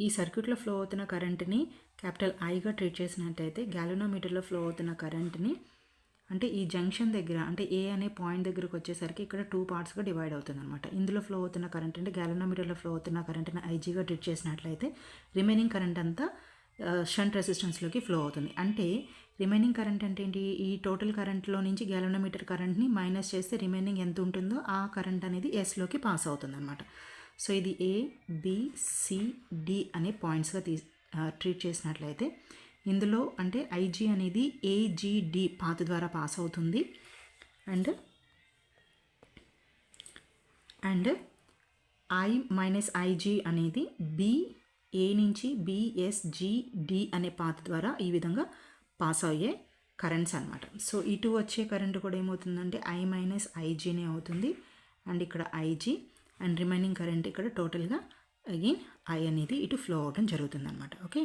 ఈ సర్క్యూట్లో ఫ్లో అవుతున్న కరెంట్ని క్యాపిటల్ ఐగా ట్రీట్ చేసినట్లయితే గ్యాలనోమీటర్లో ఫ్లో అవుతున్న కరెంట్ని అంటే ఈ జంక్షన్ దగ్గర అంటే ఏ అనే పాయింట్ దగ్గరకు వచ్చేసరికి ఇక్కడ 2 పార్ట్స్గా డివైడ్ అవుతుంది అనమాట. ఇందులో ఫ్లో అవుతున్న కరెంట్ అంటే గ్యాలనోమీటర్లో ఫ్లో అవుతున్న కరెంట్ని ఐజీగా ట్రీట్ చేసినట్లయితే రిమైనింగ్ కరెంట్ అంతా షంట్ రెసిస్టెన్స్లోకి ఫ్లో అవుతుంది. అంటే రిమైనింగ్ కరెంట్ అంటే ఏంటి, ఈ టోటల్ కరెంట్లో నుంచి గ్యాలనోమీటర్ కరెంట్ని మైనస్ చేస్తే రిమైనింగ్ ఎంత ఉంటుందో ఆ కరెంట్ అనేది ఎస్లోకి పాస్ అవుతుంది అనమాట. సో ఇది ఏ బి సి డి అనే పాయింట్స్గా ట్రీట్ చేసినట్లయితే ఇందులో అంటే ఐజీ అనేది ఏజీడి పాత్ ద్వారా పాస్ అవుతుంది అండ్ ఐ మైనస్ ఐజీ అనేది బి ఏ నుంచి బిఎస్జిడి అనే పాత్ ద్వారా ఈ విధంగా పాస్ అయ్యే కరెంట్స్ అనమాట. సో ఇటు వచ్చే కరెంట్ కూడా ఏమవుతుందంటే ఐ మైనస్ ఐజీనే అవుతుంది అండ్ ఇక్కడ ఐజీ అండ్ రిమైనింగ్ కరెంట్ ఇక్కడ టోటల్గా అగైన్ ఐ అనేది ఇటు ఫ్లో అవడం జరుగుతుంది అనమాట. ఓకే,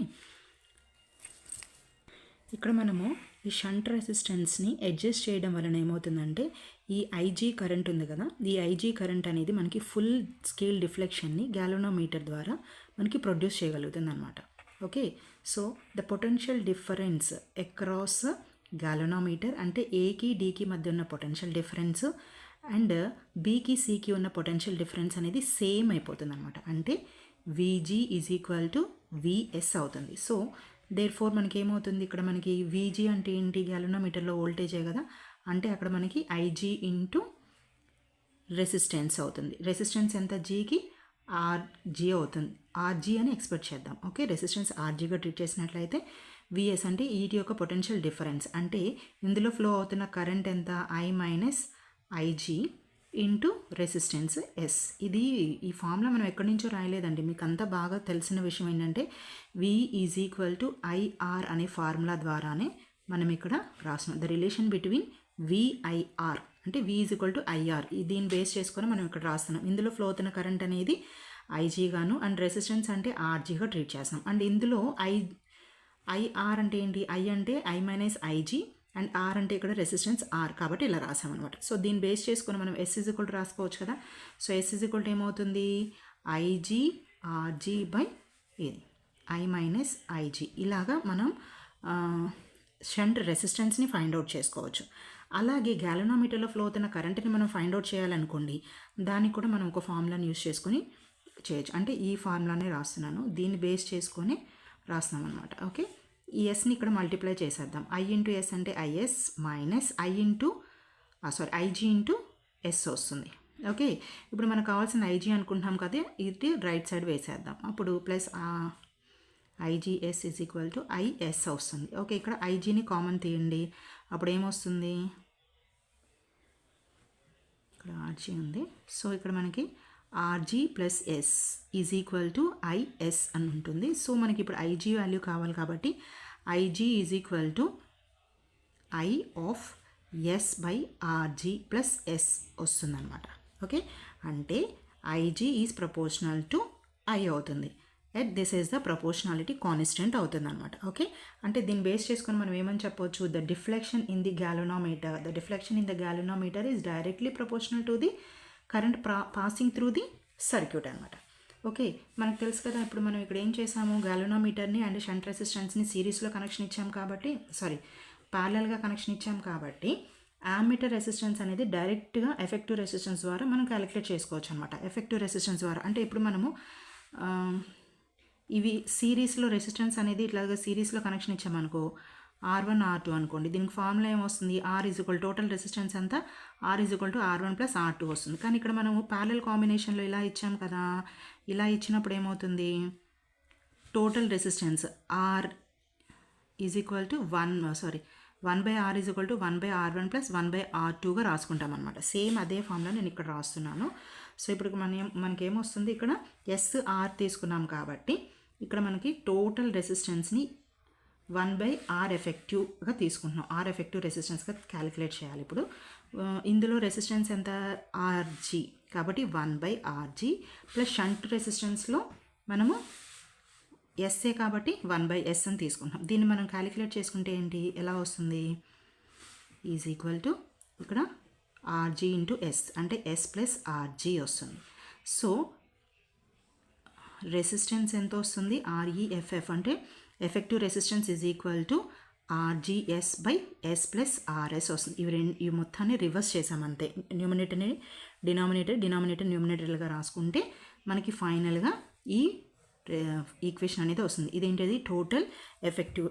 ఇక్కడ మనము ఈ షంట్ రెసిస్టెన్స్ని అడ్జస్ట్ చేయడం వలన ఏమవుతుందంటే ఈ ఐజీ కరెంట్ ఉంది కదా, ఈ ఐజీ కరెంట్ అనేది మనకి ఫుల్ స్కేల్ డిఫ్లెక్షన్ని గ్యాలనోమీటర్ ద్వారా మనకి ప్రొడ్యూస్ చేయగలుగుతుంది అనమాట. Okay, so the potential difference across galvanometer అంటే ఏకి డీకి మధ్య ఉన్న పొటెన్షియల్ డిఫరెన్స్ అండ్ బీకి సికి ఉన్న పొటెన్షియల్ డిఫరెన్స్ అనేది సేమ్ అయిపోతుంది అనమాట. అంటే విజీ ఈజ్ ఈక్వల్ టు విఎస్ అవుతుంది. సో దేర్ ఫోర్ మనకి ఏమవుతుంది, ఇక్కడ మనకి విజీ అంటే ఏంటి, గ్యాలనోమీటర్లో వోల్టేజే కదా, అంటే అక్కడ మనకి ఐజీ ఇంటూ రెసిస్టెన్స్ అవుతుంది. రెసిస్టెన్స్ ఎంత, జీకి ఆర్జీ అవుతుంది. ఆర్జీ అని ఎక్స్పెక్ట్ చేద్దాం. ఓకే, రెసిస్టెన్స్ ఆర్జీగా ట్రీట్ చేసినట్లయితే విఎస్ అంటే వీటి యొక్క పొటెన్షియల్ డిఫరెన్స్ అంటే ఇందులో ఫ్లో అవుతున్న కరెంట్ ఎంత, I minus IG into resistance S. ఇది ఈ ఫార్ములా మనం ఎక్కడి నుంచో రాయలేదండి, మీకు అంతా బాగా తెలిసిన విషయం ఏంటంటే వి ఈజ్ ఈక్వల్ టు ఐఆర్ అనే ఫార్ములా ద్వారానే మనం ఇక్కడ రాస్తున్నాం. ద రిలేషన్ బిట్వీన్ విఐఆర్ అంటే వి ఈజ్ ఈక్వల్ టు ఐఆర్, దీన్ని బేస్ చేసుకొని మనం ఇక్కడ రాస్తున్నాం. ఇందులో ఫ్లో అవుతున్న కరెంట్ అనేది ఐజీ గాను అండ్ రెసిస్టెన్స్ అంటే ఆర్జీగా ట్రీట్ చేస్తాం. అండ్ ఇందులో ఐఆర్ అంటే ఏంటి, ఐ అంటే I minus IG and R అంటే ఇక్కడ రెసిస్టెన్స్ ఆర్, కాబట్టి ఇలా రాసామన్నమాట. సో దీన్ని బేస్ చేసుకొని మనం ఎస్ ఈజ్ ఈక్వల్ టు రాసుకోవచ్చు కదా. So S is equal to ఏమవుతుంది, ఐజీ ఆర్జీ బై ఇది ఐ మైనస్ ఐజీ. ఇలాగా మనం షంట్ రెసిస్టెన్స్ని ఫైండ్ అవుట్ చేసుకోవచ్చు. అలాగే గ్యాలనోమీటర్లో ఫ్లో అవుతున్న కరెంట్ని మనం ఫైండ్ అవుట్ చేయాలనుకోండి, దానికి కూడా మనం ఒక ఫార్ములాని యూస్ చేసుకొని చేయొచ్చు. అంటే ఈ ఫార్ములానే రాస్తున్నాను, దీన్ని బేస్ చేసుకొని రాస్తున్నాం అనమాట. ఓకే, ఈ ఎస్ని ఇక్కడ మల్టిప్లై చేసేద్దాం. ఐ ఇంటూ ఎస్ అంటే IS minus IG into S వస్తుంది. ఓకే, ఇప్పుడు మనకు కావాల్సిన ఐజీ అనుకుంటున్నాం కదా, ఇది రైట్ సైడ్ వేసేద్దాం. అప్పుడు plus IGS is equal to is వస్తుంది. ఓకే, ఇక్కడ ఐజీని కామన్ తీయండి, అప్పుడు ఏమొస్తుంది, ఇక్కడ ఆర్జీ ఉంది. సో ఇక్కడ మనకి RG plus S is equal to IS అని ఉంటుంది. సో మనకి ఇప్పుడు ఐజీ వాల్యూ కావాలి కాబట్టి IG is equal to I of S by RG plus S వస్తుందన్నమాట. ఓకే, అంటే IG is proportional to I అవుతుంది. At this is the proportionality constant అవుతుంది అనమాట. ఓకే, అంటే దీన్ని బేస్ చేసుకొని మనం ఏమని చెప్పవచ్చు, the deflection in the galvanometer is directly proportional to the current passing through the circuit అనమాట. ఓకే, మనకు తెలుసు కదా, ఇప్పుడు మనం ఇక్కడ ఏం చేసాము, గ్యాలనోమీటర్ని అండ్ షంట్ రెసిస్టెన్స్ని సిరీస్లో కనెక్షన్ ఇచ్చాం కాబట్టి ప్యారలల్గా కనెక్షన్ ఇచ్చాం కాబట్టి యామ్మీటర్ రెసిస్టెన్స్ అనేది డైరెక్ట్గా ఎఫెక్టివ్ రెసిస్టెన్స్ ద్వారా మనం క్యాలిక్యులేట్ చేసుకోవచ్చు అనమాట. ఎఫెక్టివ్ రెసిస్టెన్స్ ద్వారా అంటే ఇప్పుడు మనము ఇవి సిరీస్లో రెసిస్టెన్స్ అనేది ఇట్లాగా సిరీస్లో కనెక్షన్ ఇచ్చామనుకో, R1 R2 అనుకోండి, దీనికి ఫార్ములా ఏమొస్తుంది, R is equal total resistance అంతా R is equal to R1 plus R2 వస్తుంది. కానీ ఇక్కడ మనము ప్యారలల్ కాంబినేషన్లో ఇలా ఇచ్చాం కదా, ఇలా ఇచ్చినప్పుడు ఏమవుతుంది, total resistance R is equal to 1/R is equal to 1/R1 plus 1/R2గా రాసుకుంటాం అనమాట. సేమ్ అదే ఫార్ములా నేను ఇక్కడ రాస్తున్నాను. సో ఇప్పుడు మనకేమొస్తుంది, ఇక్కడ SR తీసుకున్నాం కాబట్టి ఇక్కడ మనకి టోటల్ రెసిస్టెన్స్ని 1/R ఎఫెక్టివ్గా తీసుకుంటున్నాం. ఆర్ ఎఫెక్టివ్ రెసిస్టెన్స్గా క్యాలిక్యులేట్ చేయాలి. ఇప్పుడు ఇందులో రెసిస్టెన్స్ ఎంత, ఆర్జీ, కాబట్టి 1/RG ప్లస్ షంట్ రెసిస్టెన్స్లో మనము ఎస్ఏ కాబట్టి 1/S అని తీసుకుంటాం. దీన్ని మనం క్యాలిక్యులేట్ చేసుకుంటే ఏంటి, ఎలా వస్తుంది, ఈజ్ ఈక్వల్ టు ఇక్కడ ఆర్జీ ఇంటూ ఎస్ అంటే ఎస్ ప్లస్ ఆర్జీ వస్తుంది. సో రెసిస్టెన్స్ ఎంత వస్తుంది, REFF అంటే effective resistance is equal to RGS by S plus RS వస్తుంది. ఈ మొత్తాన్ని రివర్స్ చేసామంతే. న్యూమినేటర్ని డినామినేటర్ న్యూమినేటర్లుగా రాసుకుంటే మనకి ఫైనల్గా ఈ ఈక్వేషన్ అనేది వస్తుంది. ఇదేంటిది total effective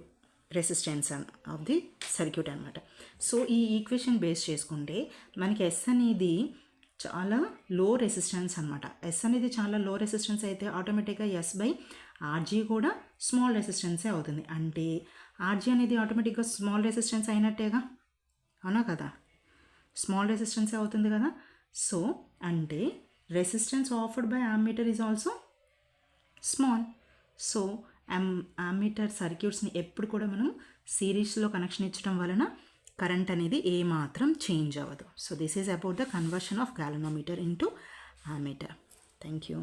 resistance of the circuit అనమాట. సో ఈ ఈక్వేషన్ బేస్ చేసుకుంటే మనకి S అనేది చాలా లో రెసిస్టెన్స్ అనమాట. S అనేది చాలా లో రెసిస్టెన్స్ అయితే ఆటోమేటిక్గా S బై RG కూడా స్మాల్ రెసిస్టెన్సే అవుతుంది. అంటే RG అనేది ఆటోమేటిక్గా స్మాల్ రెసిస్టెన్స్ అయినట్టేగా, అవునా కదా, స్మాల్ రెసిస్టెన్సే అవుతుంది కదా. సో అంటే resistance offered by ammeter is also small. So ammeter సర్క్యూట్స్ని ఎప్పుడు కూడా మనం సిరీస్లో కనెక్షన్ ఇచ్చడం వలన కరెంట్ అనేది ఏమాత్రం చేంజ్ అవ్వదు. So this is about the conversion of galvanometer into ammeter. Thank you.